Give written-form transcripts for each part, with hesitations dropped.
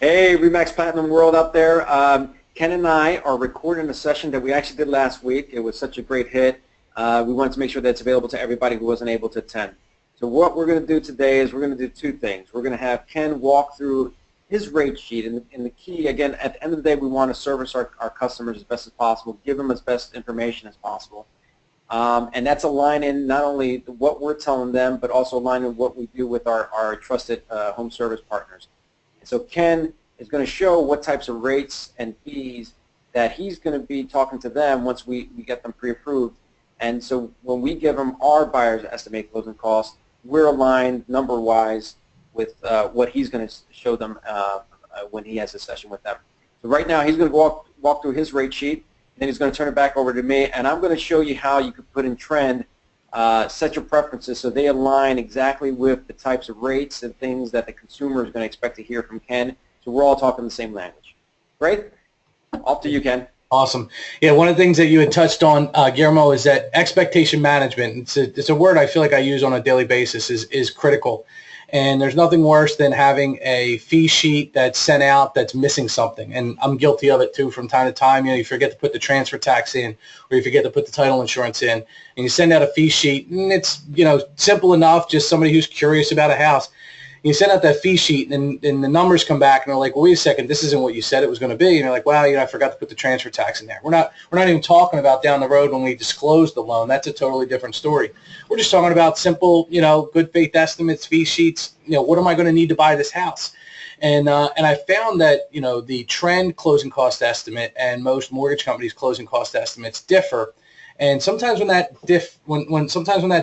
Hey, Remax Platinum World out there. Ken and I are recording a session that we actually did last week. It was such a great hit. We wanted to make sure that it's available to everybody who wasn't able to attend. So what we're going to do today is we're going to do two things. We're going to have Ken walk through his rate sheet. And the key, again, at the end of the day, we want to service our customers as best as possible, give them as best information as possible. And that's aligning not only what we're telling them, but also aligning what we do with our trusted home service partners. So Ken is going to show what types of rates and fees that he's going to be talking to them once we get them pre-approved. And so when we give them our buyer's estimated closing costs, we're aligned number-wise with what he's going to show them when he has a session with them. So right now he's going to walk through his rate sheet, and then he's going to turn it back over to me, and I'm going to show you how you could put in trend, set your preferences so they align exactly with the types of rates and things that the consumer is going to expect to hear from Ken, so we're all talking the same language. Great? Off to you, Ken. Awesome. Yeah, one of the things that you had touched on, Guillermo, is that expectation management. It's a word I feel like I use on a daily basis is critical. And there's nothing worse than having a fee sheet that's sent out that's missing something. And I'm guilty of it too from time to time. You know, you forget to put the transfer tax in, or you forget to put the title insurance in, and you send out a fee sheet, and it's, you know, simple enough, just somebody who's curious about a house. You send out that fee sheet, and the numbers come back, and they're like, well, wait a second, this isn't what you said it was going to be. And you're like, well, you know, I forgot to put the transfer tax in there. We're not even talking about down the road when we disclose the loan. That's a totally different story. We're just talking about simple, you know, good faith estimates, fee sheets. You know, what am I going to need to buy this house? And I found that, you know, the trend closing cost estimate and most mortgage companies' closing cost estimates differ. And sometimes when that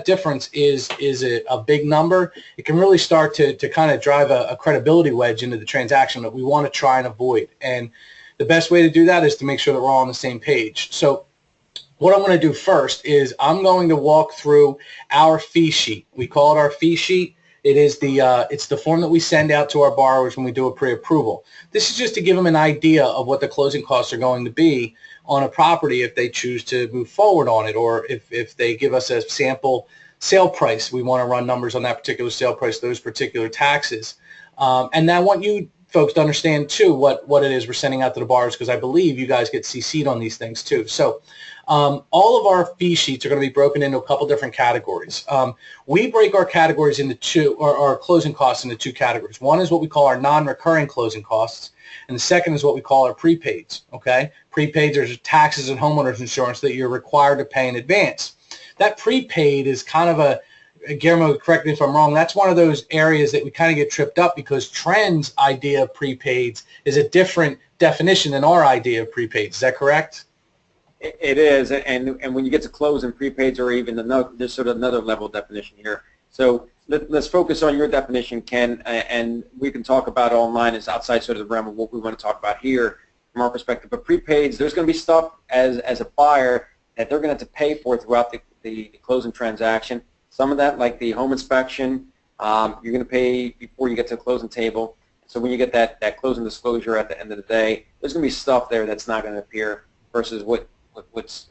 difference is a big number, it can really start to kind of drive a credibility wedge into the transaction that we want to try and avoid. And the best way to do that is to make sure that we're all on the same page. So what I'm going to do first is I'm going to walk through our fee sheet. We call it our fee sheet. It is it's the form that we send out to our borrowers when we do a pre-approval. This is just to give them an idea of what the closing costs are going to be on a property if they choose to move forward on it, or if they give us a sample sale price. We want to run numbers on that particular sale price, those particular taxes. And I want you folks to understand too what it is we're sending out to the borrowers, because I believe you guys get CC'd on these things too. So all of our fee sheets are going to be broken into a couple different categories. We break our categories into two, or our closing costs into two categories. One is what we call our non-recurring closing costs, and the second is what we call our prepaids. Okay, prepaids are taxes and homeowners insurance that you're required to pay in advance. That prepaid is kind of a, Guillermo, correct me if I'm wrong, that's one of those areas that we kind of get tripped up, because Trend's idea of prepaids is a different definition than our idea of prepaids. Is that correct? It is, and when you get to closing, prepaids are even there's sort of another level definition here. So let's focus on your definition, Ken, and we can talk about it online. It's outside sort of the realm of what we want to talk about here from our perspective. But prepaids, there's going to be stuff as a buyer that they're going to have to pay for throughout the closing transaction. Some of that, like the home inspection, you're going to pay before you get to the closing table. So when you get that closing disclosure at the end of the day, there's going to be stuff there that's not going to appear versus what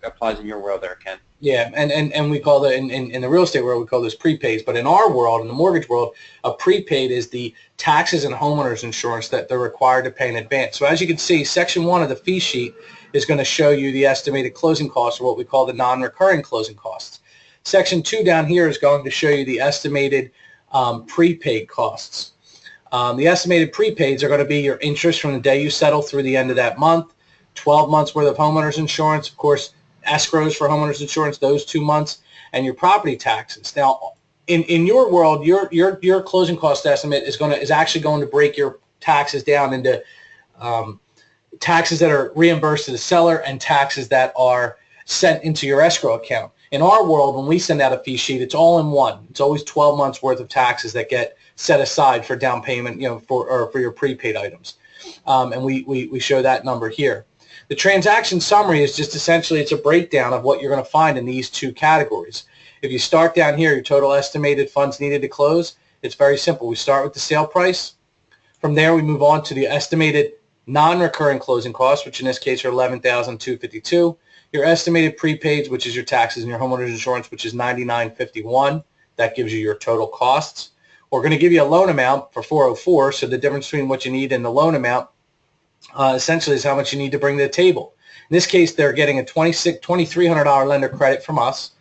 applies in your world there, Ken. Yeah, and we call that in the real estate world, we call this prepaids. But in our world, in the mortgage world, a prepaid is the taxes and homeowners insurance that they're required to pay in advance. So as you can see, Section 1 of the fee sheet is going to show you the estimated closing costs, or what we call the non-recurring closing costs. Section 2 down here is going to show you the estimated prepaid costs. The estimated prepaids are going to be your interest from the day you settle through the end of that month, 12 months worth of homeowners insurance, of course, escrows for homeowners insurance, those 2 months, and your property taxes. Now, in your world, your closing cost estimate is actually going to break your taxes down into taxes that are reimbursed to the seller and taxes that are sent into your escrow account. In our world, when we send out a fee sheet, it's all in one. It's always 12 months worth of taxes that get set aside for down payment, you know, for your prepaid items, and we show that number here. The transaction summary is just essentially, it's a breakdown of what you're going to find in these two categories. If you start down here, your total estimated funds needed to close, it's very simple. We start with the sale price. From there, we move on to the estimated non-recurring closing costs, which in this case are $11,252. Your estimated prepaids, which is your taxes and your homeowner's insurance, which is $9,951. That gives you your total costs. we're going to give you a loan amount for 404. So the difference between what you need and the loan amount essentially is how much you need to bring to the table. In this case, they're getting a $2,300 lender credit from us,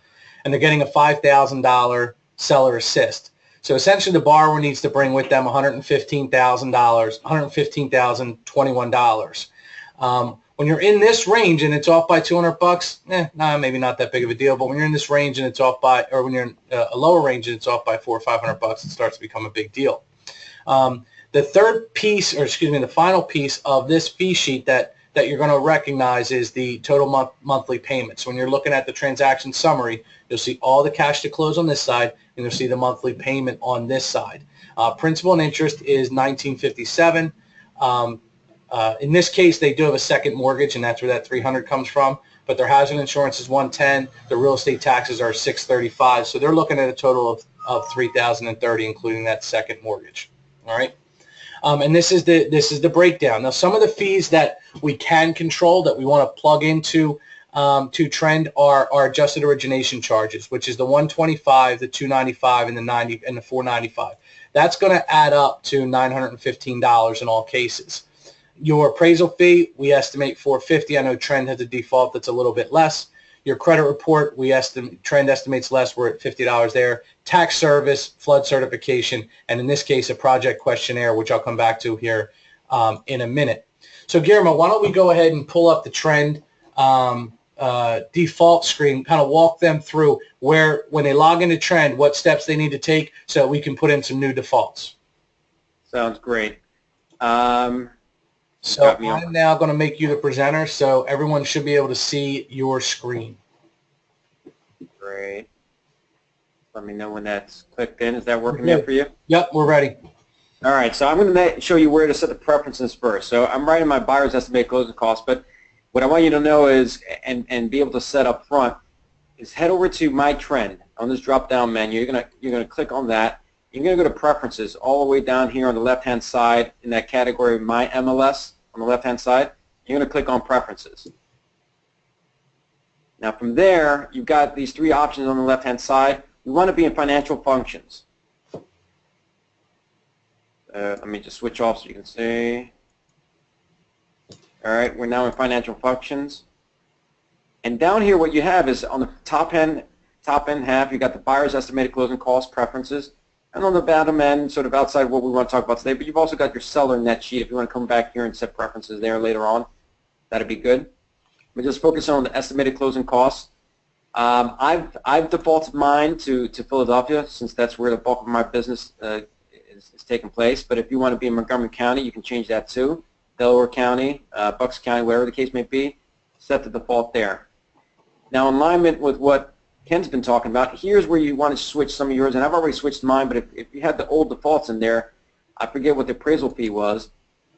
and they're getting a $5,000 seller assist. So essentially, the borrower needs to bring with them $115,021. When you're in this range and it's off by $200, maybe not that big of a deal. But when you're in this range and it's off by, or when you're in a lower range and it's off by $400 or $500, it starts to become a big deal. The third piece, or excuse me, the final piece of this fee sheet that you're going to recognize is the total monthly payments. When you're looking at the transaction summary, you'll see all the cash to close on this side, and you'll see the monthly payment on this side. Principal and interest is $1,957. In this case, they do have a second mortgage, and that's where that $300 comes from. But their housing insurance is $110. The real estate taxes are $635. So they're looking at a total of $3,030, including that second mortgage. All right. And this is the breakdown. Now, some of the fees that we can control that we want to plug into to Trend are adjusted origination charges, which is the $125, the $295, and the $90 and the $495. That's going to add up to $915 in all cases. Your appraisal fee, we estimate $450. I know Trend has a default that's a little bit less. Your credit report, Trend estimates less. We're at $50 there. Tax service, flood certification, and in this case, a project questionnaire, which I'll come back to here in a minute. So, Guillermo, why don't we go ahead and pull up the Trend default screen, kind of walk them through where, when they log into Trend, what steps they need to take so that we can put in some new defaults. Sounds great. So I'm now going to make you the presenter, so everyone should be able to see your screen. Great. Let me know when that's clicked in. Is that working there for you? Yep, we're ready. All right, so I'm going to show you where to set the preferences first. So I'm writing my buyer's estimated closing costs, but what I want you to know is, and be able to set up front, is head over to My Trend on this drop-down menu. You're gonna click on that. You're going to go to Preferences all the way down here on the left-hand side in that category, My MLS, on the left-hand side. You're going to click on Preferences. Now from there, you've got these three options on the left-hand side. We want to be in Financial Functions. Let me just switch off so you can see. All right, we're now in Financial Functions. And down here, what you have is on the top end half, you've got the buyer's estimated closing costs, preferences. And on the bottom end, sort of outside what we want to talk about today, but you've also got your seller net sheet. If you want to come back here and set preferences there later on, that'd be good. But just focus on the estimated closing costs. I've defaulted mine to Philadelphia, since that's where the bulk of my business is taking place. But if you want to be in Montgomery County, you can change that too. Delaware County, Bucks County, whatever the case may be, set the default there. Now, in alignment with what Ken's been talking about, here's where you want to switch some of yours, and I've already switched mine, but if you had the old defaults in there, I forget what the appraisal fee was,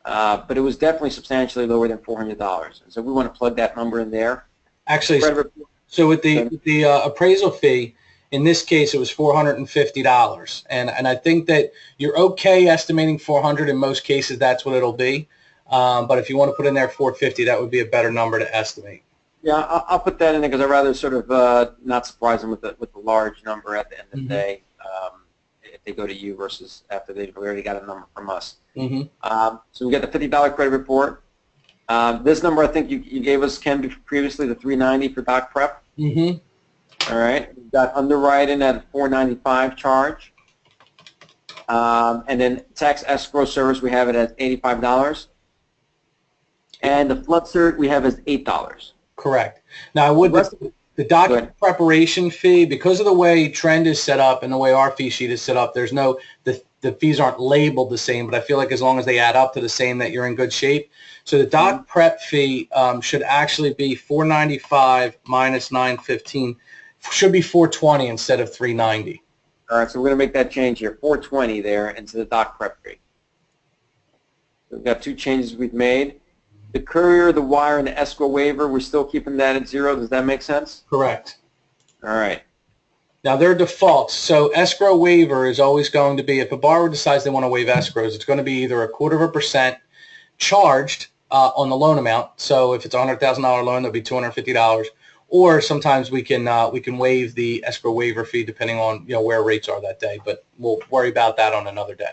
but it was definitely substantially lower than $400. And so we want to plug that number in there. Actually, so with the appraisal fee, in this case, it was $450. And I think that you're okay estimating $400 in most cases. That's what it'll be. But if you want to put in there $450, that would be a better number to estimate. Yeah, I'll put that in there because I'd rather sort of not surprise them with the large number at the end of the day if they go to you versus after they've already got a number from us. So we got the $50 credit report. This number I think you gave us, Ken, previously, the $390 for doc prep. All right. We've got underwriting at a $495 charge. And then tax escrow service, we have it at $85. And the flood cert we have as $8. Correct. Now, the document preparation fee, because of the way Trend is set up and the way our fee sheet is set up, there's no, the fees aren't labeled the same, but I feel like as long as they add up to the same, that you're in good shape. So the doc prep fee should actually be $495 minus $915, should be $420 instead of $390. All right, so we're going to make that change here, $420 there into the doc prep fee. We've got two changes we've made. The courier, the wire, and the escrow waiver, we're still keeping that at $0. Does that make sense? Correct. All right. Now, they're defaults. So escrow waiver is always going to be, if a borrower decides they want to waive escrows, it's going to be either 0.25% charged on the loan amount. So if it's a $100,000 loan, that'll be $250. or sometimes we can waive the escrow waiver fee depending on where rates are that day. But we'll worry about that on another day.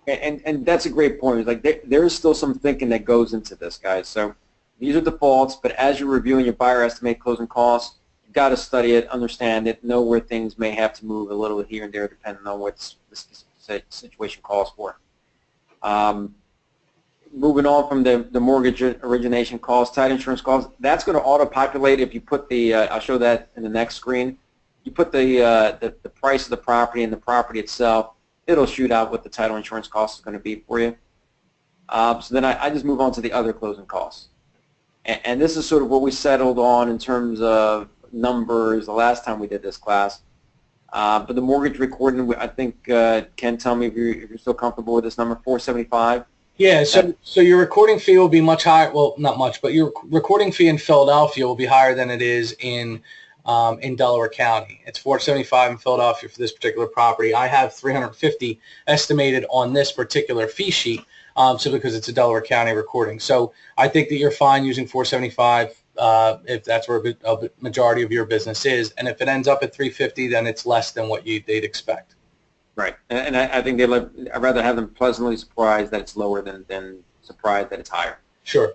And that's a great point. It's like there is still some thinking that goes into this, guys. So these are defaults, but as you're reviewing your buyer estimate closing costs, you've got to study it, understand it, know where things may have to move a little here and there depending on what the situation calls for. Moving on from the mortgage origination costs, title insurance costs, that's going to auto-populate if you put the, I'll show that in the next screen. You put the price of the property and the property itself, it'll shoot out what the title insurance cost is going to be for you. So then I just move on to the other closing costs. And this is sort of what we settled on in terms of numbers the last time we did this class. But the mortgage recording, I think, Ken, tell me if you're still comfortable with this number, $475. Yeah, so your recording fee will be much higher. Well, not much, but your recording fee in Philadelphia will be higher than it is in Delaware County. It's $475 in Philadelphia for this particular property. I have $350 estimated on this particular fee sheet, so because it's a Delaware County recording. So I think that you're fine using $475 if that's where a majority of your business is, and if it ends up at $350, then it's less than what they'd expect. Right, and I think I'd rather have them pleasantly surprised that it's lower than surprised that it's higher. Sure.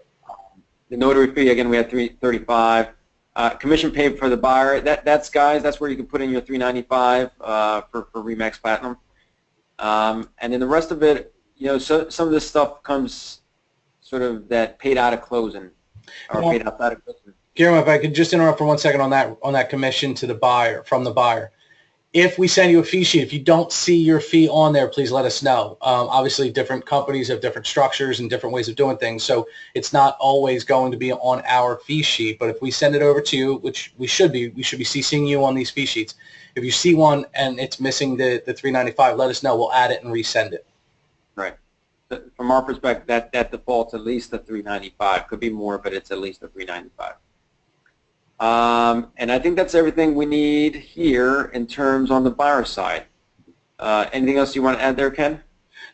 The notary fee, again, we had $335. Commission paid for the buyer. That's where you can put in your $395 for Remax Platinum. And then the rest of it, so some of this stuff comes sort of that paid out of closing or paid outside of closing. Guillermo, if I could just interrupt for 1 second on that commission to the buyer from the buyer. If we send you a fee sheet, if you don't see your fee on there, please let us know. Obviously, different companies have different structures and different ways of doing things, so it's not always going to be on our fee sheet. But if we send it over to you, which we should be CCing you on these fee sheets. If you see one and it's missing the $395, let us know. We'll add it and resend it. Right. From our perspective, that default's at least the $395. Could be more, but it's at least the $395. And I think that's everything we need here in terms on the buyer side. Anything else you want to add there, Ken?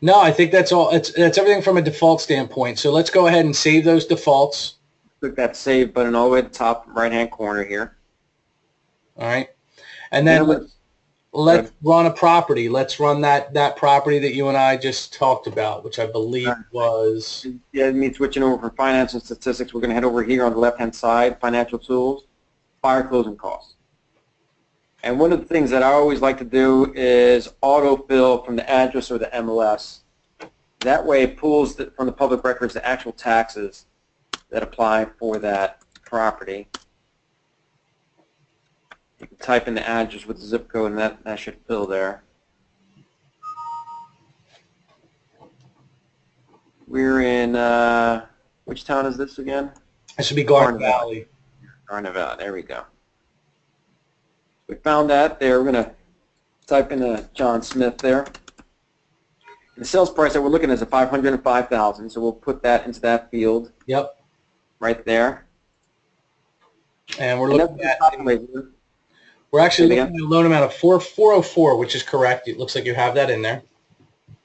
No, I think that's all. That's everything from a default standpoint. So let's go ahead and save those defaults. Click that save button all the way at the top right-hand corner here. All right. And then let's run a property. Let's run that property that you and I just talked about, which I believe was... Yeah, it means switching over from finance and statistics. We're going to head over here on the left-hand side, financial tools. Buyer closing costs. And one of the things that I always like to do is autofill from the address or the MLS. That way it pulls from the public records the actual taxes that apply for that property. You can type in the address with the zip code and that should fill there. We're in, which town is this again? It should be Garden Valley. Garden Valley, there we go. We found that there. We're going to type in John Smith there. The sales price that we're looking at is $505,000, so we'll put that into that field. Yep. Right there. And we're looking at... We're actually looking at a loan amount of $404, which is correct. It looks like you have that in there.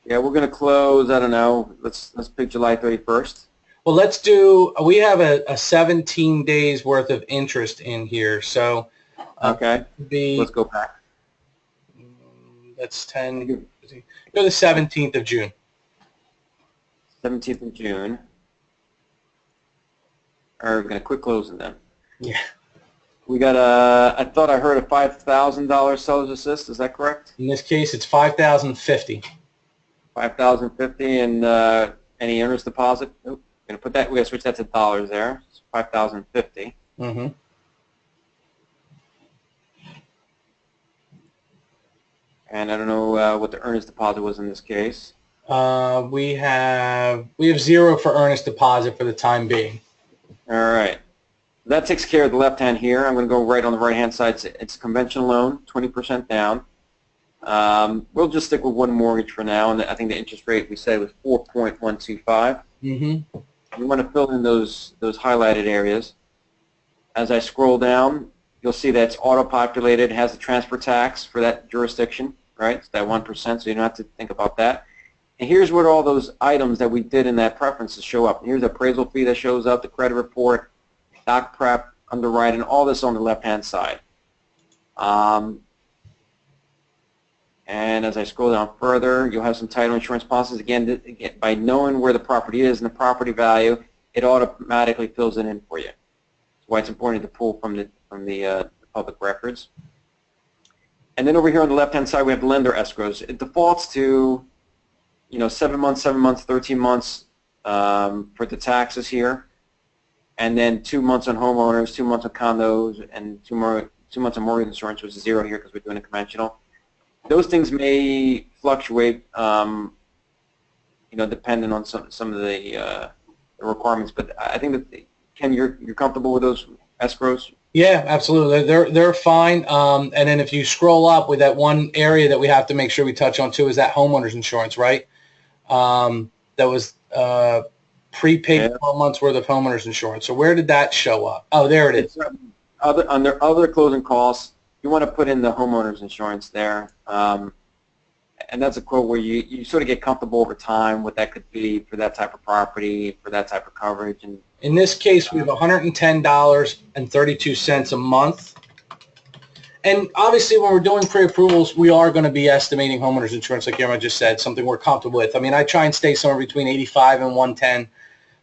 Yeah, we're going to close, I don't know, let's pick July 31st. Well, let's do, we have a 17 days worth of interest in here, so. Okay, let's go back. That's 10, go the 17th of June. 17th of June. All right, we're going to quit closing then. Yeah. We got I thought I heard a $5,000 seller's assist, is that correct? In this case, it's $5,050. $5,050 and any owner's deposit? Nope. Going to put that. We're going to switch that to dollars there. It's $5,050. Mm-hmm. And I don't know what the earnest deposit was in this case. We have zero for earnest deposit for the time being. All right. That takes care of the left hand here. I'm going to go right on the right hand side. It's a conventional loan, 20% down. We'll just stick with one mortgage for now, and I think the interest rate we said was 4.125. Mm-hmm. You want to fill in those highlighted areas. As I scroll down, you'll see that it's auto-populated. It has the transfer tax for that jurisdiction, right? It's that 1%, so you don't have to think about that. And here's what all those items that we did in that preferences show up. Here's the appraisal fee that shows up, the credit report, doc prep, underwrite, and all this on the left-hand side. And as I scroll down further, you'll have some title insurance policies. Again, by knowing where the property is and the property value, it automatically fills it in for you. That's why it's important to pull from the public records. And then over here on the left-hand side, we have the lender escrows. It defaults to, 7 months, 13 months for the taxes here, and then 2 months on homeowners, 2 months on condos, and 2 months on mortgage insurance, which is 0 here because we're doing a conventional. Those things may fluctuate, depending on some of the requirements. But I think that, Ken, you're comfortable with those escrows? Yeah, absolutely. They're fine. And then if you scroll up with that one area that we have to make sure we touch on too is that homeowners insurance, right? That was prepaid 12 months worth of homeowners insurance. So where did that show up? Oh, there it is. Under other closing costs, you want to put in the homeowners insurance there. And that's a quote where you sort of get comfortable over time what that could be for that type of property, for that type of coverage. And in this case, we have $110.32 a month. And obviously, when we're doing pre-approvals, we are going to be estimating homeowners insurance, like Guillermo just said, something we're comfortable with. I mean, I try and stay somewhere between 85 and 110,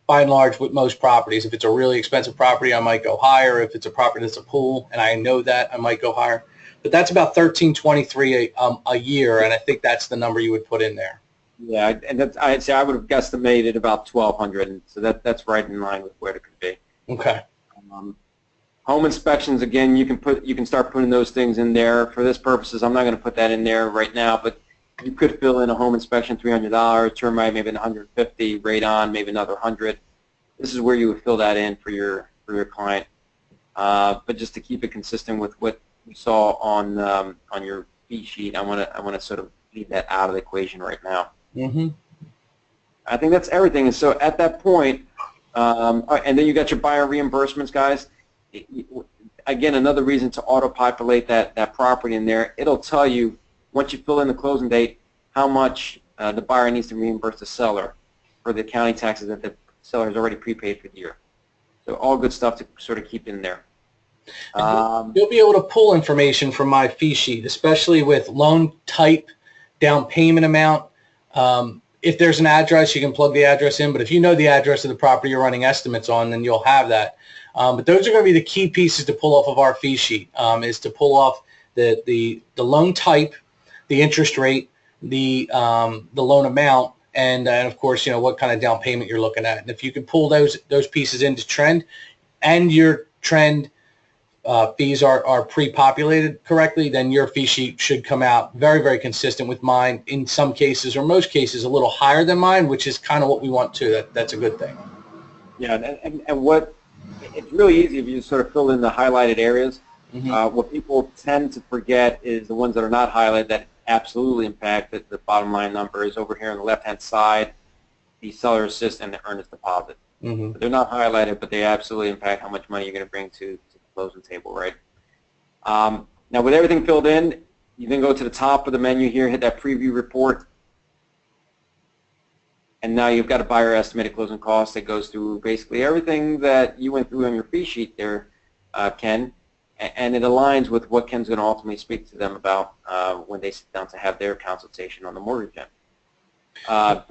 by and large, with most properties. If it's a really expensive property, I might go higher. If it's a property that's a pool, and I know that, I might go higher. But that's about $1,323 a year, and I think that's the number you would put in there. Yeah, and I'd say I would have guesstimated about $1,200, and so that's right in line with where it could be. Okay. Home inspections, again, you can start putting those things in there. For this purposes, I'm not going to put that in there right now, but you could fill in a home inspection $300, termite maybe $150, radon maybe another $100. This is where you would fill that in for your client. But just to keep it consistent with what we saw on your fee sheet, I want to sort of leave that out of the equation right now. Mm-hmm. I think that's everything. And so at that point, and then you got your buyer reimbursements, guys. Again, another reason to auto-populate that property in there. It'll tell you, once you fill in the closing date, how much the buyer needs to reimburse the seller for the county taxes that the seller has already prepaid for the year. So all good stuff to sort of keep in there. You'll be able to pull information from my fee sheet, especially with loan type, down payment amount. If there's an address, you can plug the address in, but if you know the address of the property you're running estimates on, then you'll have that. But those are going to be the key pieces to pull off of our fee sheet, is to pull off the loan type, the interest rate, the loan amount, and of course, what kind of down payment you're looking at. And if you can pull those pieces into trend, and your trend fees are pre-populated correctly, then your fee sheet should come out very, very consistent with mine. In some cases, or most cases, a little higher than mine, which is kind of what we want too. That's a good thing. Yeah, and what it's really easy if you sort of fill in the highlighted areas. Mm-hmm. What people tend to forget is the ones that are not highlighted that absolutely impact the bottom line number is over here on the left-hand side, the seller assist and the earnest deposit. Mm-hmm. They're not highlighted, but they absolutely impact how much money you're going to bring to the closing table, right? Now, with everything filled in, you then go to the top of the menu here, hit that preview report, and now you've got a buyer estimated closing cost that goes through basically everything that you went through on your fee sheet there, Ken, and it aligns with what Ken's going to ultimately speak to them about when they sit down to have their consultation on the mortgage end.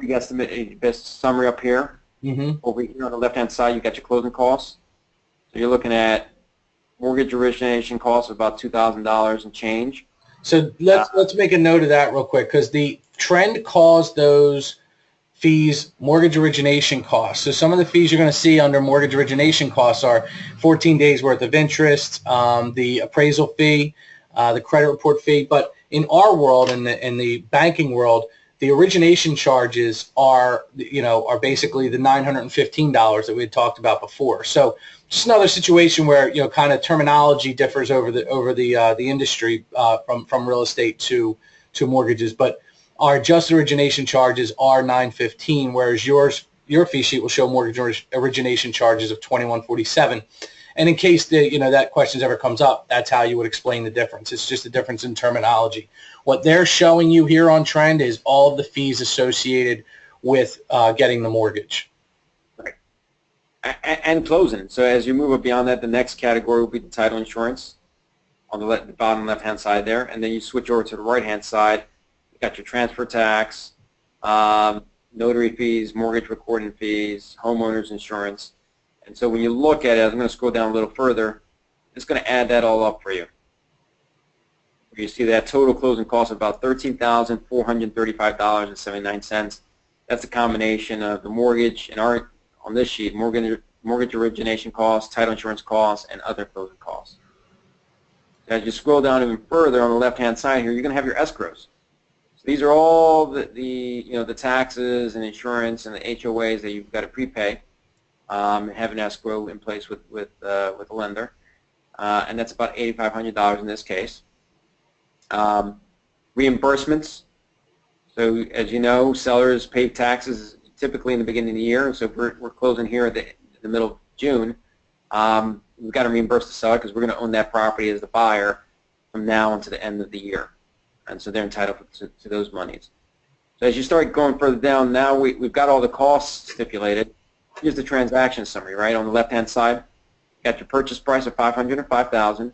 Big estimate, best summary up here. Mm-hmm. Over here on the left-hand side, you got your closing costs. So you're looking at mortgage origination costs of about $2,000 and change. So let's make a note of that real quick, because the trend calls those fees mortgage origination costs. So some of the fees you're going to see under mortgage origination costs are 14 days worth of interest, the appraisal fee, the credit report fee. But in our world, in the banking world, the origination charges are basically the $915 that we had talked about before. So just another situation where kind of terminology differs over the industry from real estate to mortgages. But our adjusted origination charges are $915, whereas your fee sheet will show mortgage origination charges of $2147. And in case that question ever comes up, that's how you would explain the difference. It's just a difference in terminology. What they're showing you here on trend is all of the fees associated with getting the mortgage. Right. And closing. So as you move up beyond that, the next category will be the title insurance on the bottom left-hand side there, and then you switch over to the right-hand side. You got your transfer tax, notary fees, mortgage recording fees, homeowners insurance. And so when you look at it, I'm going to scroll down a little further. It's going to add that all up for you. You see that total closing cost of about $13,435.79. That's a combination of the mortgage and on this sheet, mortgage origination costs, title insurance costs, and other closing costs. As you scroll down even further on the left-hand side here, you're going to have your escrows. So these are all the taxes and insurance and the HOAs that you've got to prepay and have an escrow in place with the lender, and that's about $8,500 in this case. Reimbursements. So as you know, sellers pay taxes typically in the beginning of the year. So if we're closing here at the middle of June, we've got to reimburse the seller because we're going to own that property as the buyer from now until the end of the year. And so they're entitled to those monies. So as you start going further down, now we've got all the costs stipulated. Here's the transaction summary, right? On the left-hand side, you got your purchase price of $505,000. We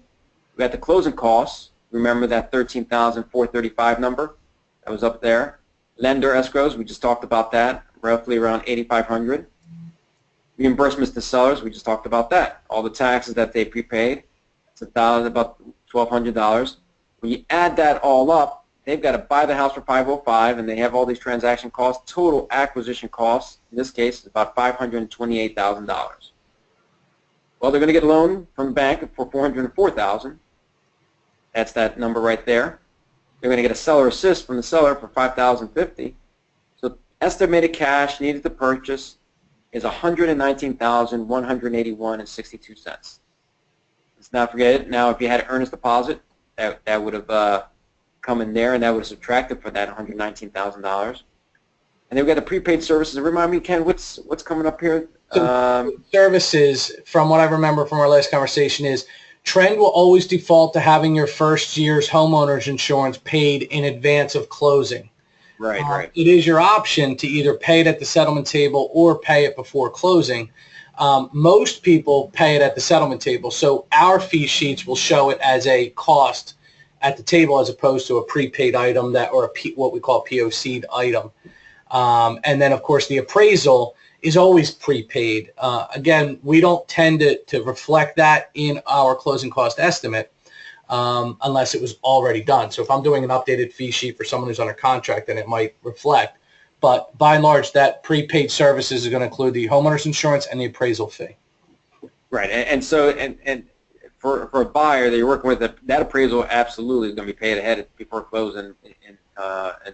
got the closing costs. Remember that $13,435 number that was up there. Lender escrows, we just talked about that, roughly around $8,500. Reimbursements to sellers, we just talked about that. All the taxes that they prepaid, it's about $1,200. When you add that all up, they've got to buy the house for $505, and they have all these transaction costs. Total acquisition costs, in this case, is about $528,000. Well, they're going to get a loan from the bank for $404,000. That's that number right there. They're going to get a seller assist from the seller for $5,050. So estimated cash needed to purchase is $119,181.62. Let's not forget it. Now, if you had an earnest deposit, that would have come in there, and that would have subtracted for that $119,000. And then we've got the prepaid services. Remind me, Ken, what's coming up here? So services, from what I remember from our last conversation, is Trend will always default to having your first year's homeowner's insurance paid in advance of closing. Right, right. It is your option to either pay it at the settlement table or pay it before closing. Most people pay it at the settlement table, so our fee sheets will show it as a cost at the table as opposed to a prepaid item what we call POC'd item. And then, of course, the appraisal is always prepaid. Again, we don't tend to reflect that in our closing cost estimate unless it was already done. So if I'm doing an updated fee sheet for someone who's under contract, then it might reflect. But by and large, that prepaid services is going to include the homeowner's insurance and the appraisal fee. Right, and so for a buyer that you're working with, that appraisal absolutely is going to be paid ahead before closing in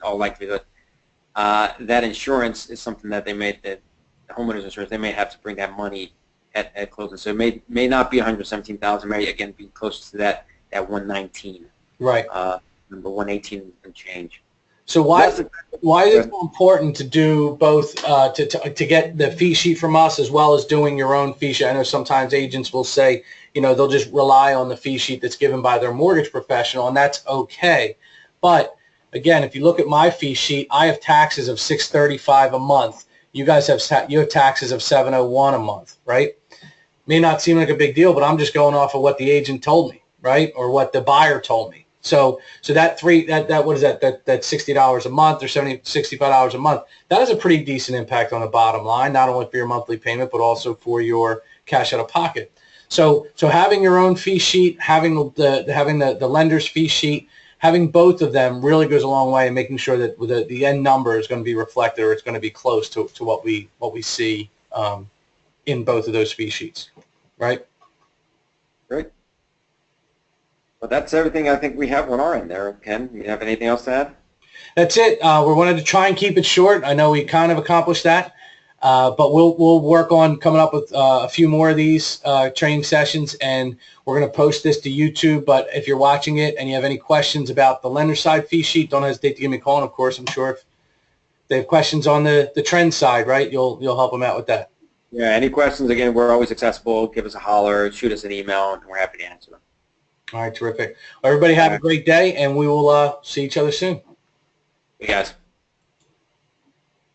all likelihood. That insurance is something that the homeowners insurance, they may have to bring that money at closing. So it may not be $117,000, may again be close to that 119. Right. Number 118 and change. So why is it so important to do both, to get the fee sheet from us as well as doing your own fee sheet? I know sometimes agents will say, they'll just rely on the fee sheet that's given by their mortgage professional, and that's okay. But again, if you look at my fee sheet, I have taxes of $635 a month. You guys have taxes of $701 a month, right? May not seem like a big deal, but I'm just going off of what the agent told me, right, or what the buyer told me. So that what is that $60 a month or $65 a month? That has a pretty decent impact on the bottom line, not only for your monthly payment but also for your cash out of pocket. So having your own fee sheet, having the lender's fee sheet, having both of them really goes a long way in making sure that the end number is going to be reflected, or it's going to be close to what we see in both of those fee sheets, right? Great. Well, that's everything I think we have on our end there. Ken, you have anything else to add? That's it. We wanted to try and keep it short. I know we kind of accomplished that, but we'll work on coming up with a few more of these training sessions, and we're going to post this to YouTube. But if you're watching it and you have any questions about the lender side fee sheet, don't hesitate to give me a call. And of course, I'm sure if they have questions on the trend side, right, you'll help them out with that. Yeah. Any questions? Again, we're always accessible. Give us a holler, shoot us an email, and we're happy to answer them. All right, terrific. Well, everybody have a great day, and we will see each other soon. Hey, guys.